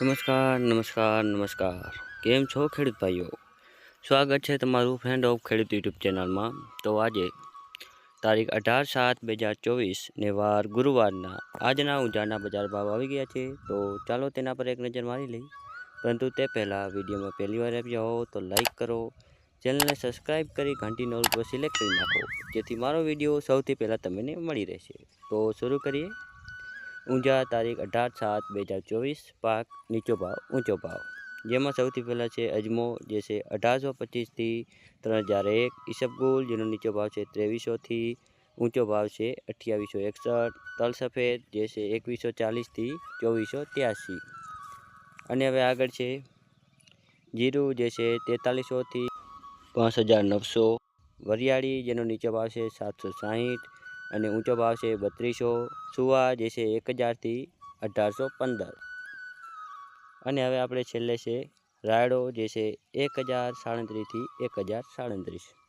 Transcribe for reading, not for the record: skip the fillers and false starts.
નમસ્કાર નમસ્કાર નમસ્કાર કેમ છો ખેડૂત ભાઈઓ। સ્વાગત છે તમારું ફ્રેન્ડ ઓફ ખેડૂત યુટ્યુબ ચેનલમાં। તો આજે તારીખ 18/7/2024 ને વાર ગુરુવારના આજના ઊંઝાના બજાર ભાવ આવી ગયા છે। તો ચાલો તેના પર એક નજર મારી લઈ। પરંતુ તે પહેલાં વિડીયોમાં પહેલી વાર આવ્યા હો તો લાઈક કરો, ચેનલને સબસ્ક્રાઈબ કરી ઘંટીનો ઓલ પર સિલેક્ટ કરી નાખો, જેથી મારો વિડીયો સૌથી પહેલાં તમને મળી રહેશે। તો શરૂ કરીએ। ઊંઝા તારીખ 18/7/2024 પાક નીચો ભાવ ઊંચો ભાવ, જેમાં સૌથી પહેલાં છે અજમો, જે છે 1825 થી 3001। ઈસબગુલ, જેનો નીચો ભાવ છે 2300 થી ઊંચો ભાવ છે 2861। તલ સફેદ, જે છે 2140 થી 2483। અને હવે આગળ છે જીરું, જે છે 4300 થી 5900। વરિયાળી, જેનો નીચો ભાવ છે 760 અને ઊંચો ભાવ છે 3200। સુવા, જે છે 1000 થી 1815। અને હવે આપણે છેલ્લે છે રાયડો, જે છે 1037 થી 1037।